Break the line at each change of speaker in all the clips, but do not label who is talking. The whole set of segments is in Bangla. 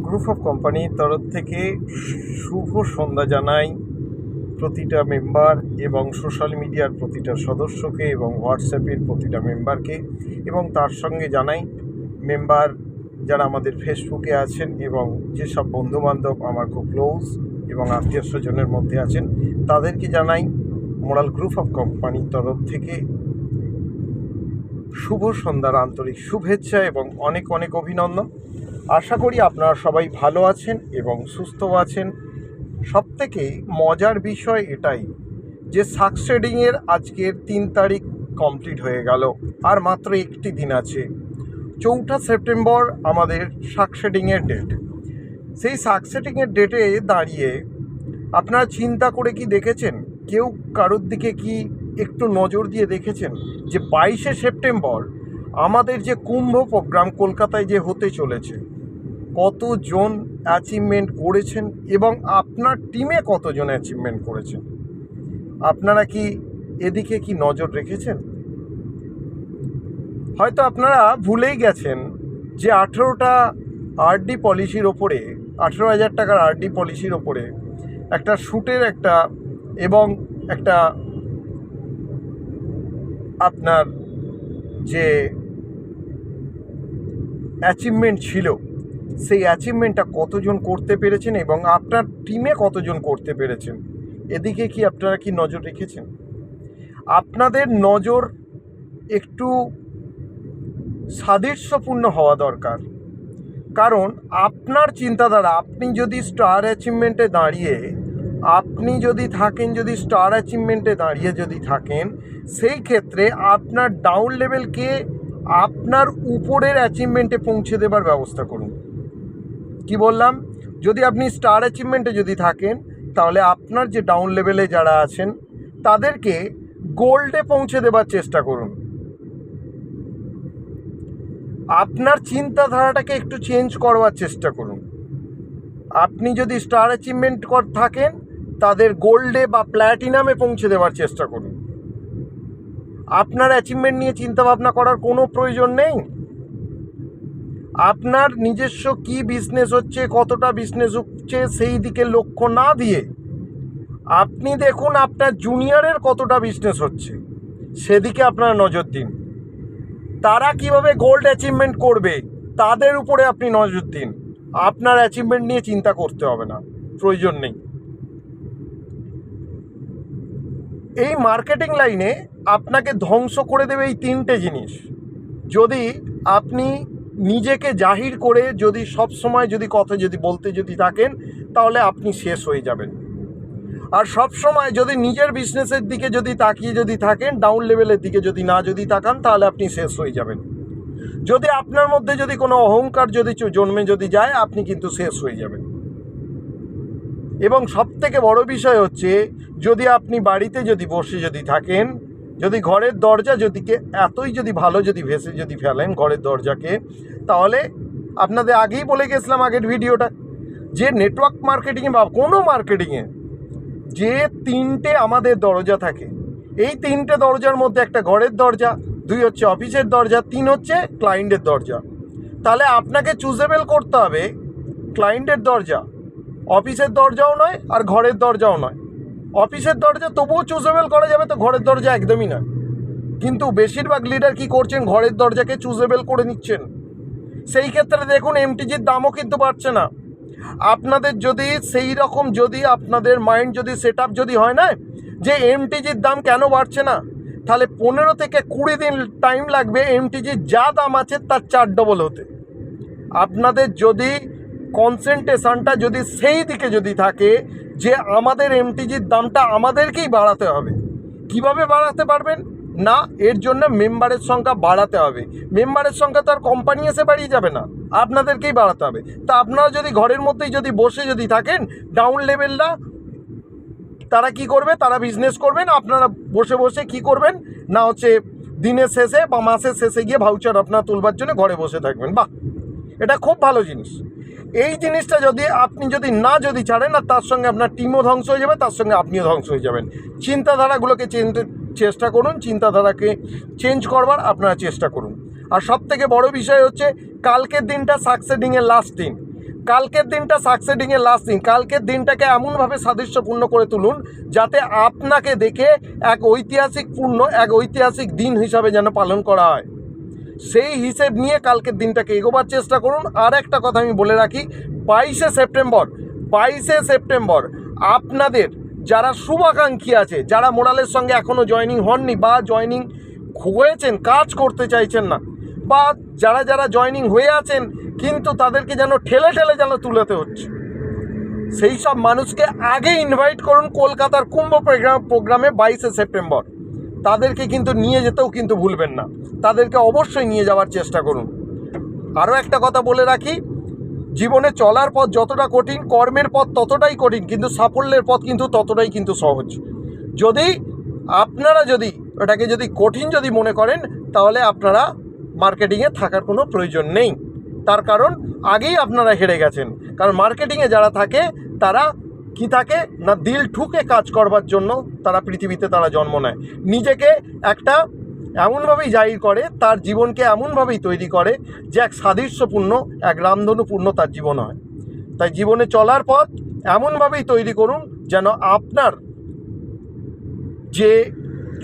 গ্রুপ অফ কোম্পানির তরফ থেকে শুভ সন্ধ্যা জানাই প্রতিটা মেম্বার এবং সোশ্যাল মিডিয়ার প্রতিটা সদস্যকে এবং হোয়াটসঅ্যাপের প্রতিটা মেম্বারকে, এবং তার সঙ্গে জানাই মেম্বার যারা আমাদের ফেসবুকে আছেন এবং যেসব বন্ধুবান্ধব আমার খুব ক্লোজ এবং আত্মীয় স্বজনের মধ্যে আছেন তাদেরকে জানাই মোরাল গ্রুপ অফ কোম্পানির তরফ থেকে শুভ সন্ধ্যার আন্তরিক শুভেচ্ছা এবং অনেক অনেক অভিনন্দন। আশা করি আপনারা সবাই ভালো আছেন এবং সুস্থ আছেন। সবথেকে মজার বিষয় এটাই যে সাকসেডিংয়ের আজকের 3 তারিখ কমপ্লিট হয়ে গেল, আর মাত্র একটি দিন আছে। 4 সেপ্টেম্বর আমাদের সাকসেডিংয়ের ডেট। সেই সাকসেডিংয়ের ডেটে দাঁড়িয়ে আপনারা চিন্তা করে কি দেখেছেন, কেউ কারোর দিকে কি একটু নজর দিয়ে দেখেছেন যে 22 সেপ্টেম্বর আমাদের যে কুম্ভ প্রোগ্রাম কলকাতায় যে হতে চলেছে, কতজন অ্যাচিভমেন্ট করেছেন এবং আপনার টিমে কতজন অ্যাচিভমেন্ট করেছেন? আপনারা কি এদিকে কি নজর রেখেছেন? হয়তো আপনারা ভুলেই গেছেন যে 18টা আরডি পলিসির ওপরে, 18,000 টাকার আরডি পলিসির ওপরে একটা শ্যুটের একটা এবং একটা আপনার যে অ্যাচিভমেন্ট ছিল, সেই অ্যাচিভমেন্টটা কতজন করতে পেরেছেন এবং আপনার টিমে কতজন করতে পেরেছেন, এদিকে কি আপনারা কি নজর রেখেছেন? আপনাদের নজর একটু সাদৃশ্যপূর্ণ হওয়া দরকার, কারণ আপনার চিন্তাধারা, আপনি যদি স্টার অ্যাচিভমেন্টে দাঁড়িয়ে স্টার অ্যাচিভমেন্টে দাঁড়িয়ে থাকেন, সেই ক্ষেত্রে আপনার ডাউন লেভেলকে আপনার উপরের অ্যাচিভমেন্টে পৌঁছে দেবার ব্যবস্থা করুন। কি বললাম? যদি আপনি স্টার অ্যাচিভমেন্টে যদি থাকেন, তাহলে আপনার যে ডাউন লেভেলে যারা আছেন তাদেরকে গোল্ডে পৌঁছে দেবার চেষ্টা করুন। আপনার চিন্তাধারাটাকে একটু চেঞ্জ করবার চেষ্টা করুন। আপনি যদি স্টার অ্যাচিভমেন্ট থাকেন, তাদের গোল্ডে বা প্ল্যাটিনামে পৌঁছে দেওয়ার চেষ্টা করুন। আপনার অ্যাচিভমেন্ট নিয়ে চিন্তাভাবনা করার কোনো প্রয়োজন নেই। আপনার নিজস্ব কি বিজনেস হচ্ছে, কতটা বিজনেস হচ্ছে, সেই দিকে লক্ষ্য না দিয়ে আপনি দেখুন আপনার জুনিয়রের কতটা বিজনেস হচ্ছে, সেদিকে আপনারা নজর দিন। তারা কিভাবে গোল্ড অ্যাচিভমেন্ট করবে তাদের উপরে আপনি নজর দিন। আপনার অ্যাচিভমেন্ট নিয়ে চিন্তা করতে হবে না, প্রয়োজন নেই। এই মার্কেটিং লাইনে আপনাকে ধ্বংস করে দেবে এই 3টে জিনিস। যদি আপনি নিজেকে জাহির করে সব সময় কথা বলতে থাকেন, তাহলে আপনি শেষ হয়ে যাবেন। আর সব সময় যদি নিজের বিজনেসের দিকে তাকিয়ে থাকেন, ডাউন লেভেলের দিকে না তাকান, তাহলে আপনি শেষ হয়ে যাবেন। যদি আপনার মধ্যে কোনো অহংকার জন্মে যায়, আপনি কিন্তু শেষ হয়ে যাবেন। এবং সবথেকে বড় বিষয় হচ্ছে, যদি আপনি বাড়িতে বসে থাকেন, যদি ঘরের দরজা এতই ভালো ভেসে ফেলেন ঘরের দরজাকে, তাহলে আপনাদের আগেই বলে গেছিলাম আগের ভিডিওটা, যে নেটওয়ার্ক মার্কেটিংয়ে বা কোনো মার্কেটিংয়ে যে 3টে আমাদের দরজা থাকে, এই 3টে দরজার মধ্যে একটা ঘরের দরজা, 2 হচ্ছে অফিসের দরজা, 3 হচ্ছে ক্লায়েন্টের দরজা। তাহলে আপনাকে চুজেবল করতে হবে ক্লায়েন্টের দরজা, অফিসের দরজাও নয় আর ঘরের দরজাও নয়। অফিসের দরজা তবুও চুজেবল করা যাবে, তো ঘরের দরজা একদমই নয়। কিন্তু বেশিরভাগ লিডার কি করছেন, ঘরের দরজাকে চুজেবল করে নিচ্ছেন। সেই ক্ষেত্রে দেখুন এমটিজির দামও কিন্তু বাড়ছে না। আপনাদের সেই রকম আপনাদের মাইন্ড সেট আপ হয় না যে এমটিজির দাম কেন বাড়ছে না, তাহলে 15 থেকে 20 দিন টাইম লাগবে এমটিজির যা দাম আছে তার 4 ডবল হতে। আপনাদের কনসেন্ট্রেশনটা সেই দিকে থাকে যে আমাদের এমটিজির দামটা আমাদেরকেই বাড়াতে হবে। কিভাবে বাড়াতে পারবেন না, এর জন্য মেম্বারের সংখ্যা বাড়াতে হবে। মেম্বারের সংখ্যা তো আর কোম্পানি এসে বাড়িয়ে যাবে না, আপনাদেরকেই বাড়াতে হবে। তা আপনারা ঘরের মধ্যেই বসে থাকেন, ডাউন লেভেলরা তারা কি করবে, তারা বিজনেস করবেন। আপনারা বসে বসে কি করবেন না, দিনের শেষে বা মাসের শেষে গিয়ে ভাউচার আপনারা তুলবার জন্য ঘরে বসে থাকবেন। বাহ, এটা খুব ভালো জিনিস। এই জিনিসটা আপনি না ছাড়েন, আর তার সঙ্গে আপনার টিমও ধ্বংস হয়ে যাবে, তার সঙ্গে আপনিও ধ্বংস হয়ে যাবেন। চিন্তাধারাগুলোকে চেষ্টা করুন, চিন্তাধারাকে চেঞ্জ করবার আপনারা চেষ্টা করুন। আর সবথেকে বড় বিষয় হচ্ছে, কালকের দিনটা সাকসেডিংয়ের লাস্ট দিন। কালকের দিনটা সাকসেডিংয়ের লাস্ট দিন, কালকের দিনটাকে এমনভাবে সাদৃশ্যপূর্ণ করে তুলুন যাতে আপনাকে দেখে এক ঐতিহাসিক দিন হিসাবে যেন পালন করা হয়। সেই হিসেব নিয়ে কালকের দিনটাকে এগোবার চেষ্টা করুন। আর একটা কথা আমি বলে রাখি, 22শে সেপ্টেম্বর আপনাদের যারা শুভাকাঙ্ক্ষী আছে, যারা মোরালের সঙ্গে এখনও জয়েনিং হননি বা জয়েনিং হয়েছেন কাজ করতে চাইছেন না, বা যারা জয়েনিং হয়ে আছেন কিন্তু তাদেরকে যেন ঠেলে যেন তুলেতে হচ্ছে, সেই সব মানুষকে আগে ইনভাইট করুন কলকাতার কুম্ভ প্রোগ্রামে 22শে সেপ্টেম্বর। তাদেরকে কিন্তু নিয়ে যেতেও কিন্তু ভুলবেন না, তাদেরকে অবশ্যই নিয়ে যাওয়ার চেষ্টা করুন। আরও একটা কথা বলে রাখি, জীবনে চলার পথ যতটা কঠিন, কর্মের পথ ততটাই কঠিন, কিন্তু সাফল্যের পথ কিন্তু ততটাই কিন্তু সহজ। আপনারা ওটাকে কঠিন মনে করেন, তাহলে আপনারা মার্কেটিংয়ে থাকার কোনো প্রয়োজন নেই। তার কারণ আগেই আপনারা হেরে গেছেন। কারণ মার্কেটিংয়ে যারা থাকে তারা কি থাকে না, দিল ঠুকে কাজ করবার জন্য তারা পৃথিবীতে জন্ম নেয়। নিজেকে একটা এমনভাবেই জাহির করে, তার জীবনকে এমনভাবেই তৈরি করে যে এক সাদৃশ্যপূর্ণ, এক রামধনুপূর্ণ তার জীবন হয়। তাই জীবনে চলার পথ এমনভাবেই তৈরি করুন যেন আপনার যে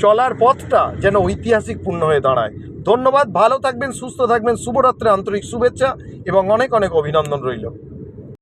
চলার পথটা যেন ঐতিহাসিকপূর্ণ হয়ে দাঁড়ায়। ধন্যবাদ, ভালো থাকবেন, সুস্থ থাকবেন, শুভরাত্রি, আন্তরিক শুভেচ্ছা এবং অনেক অভিনন্দন রইল।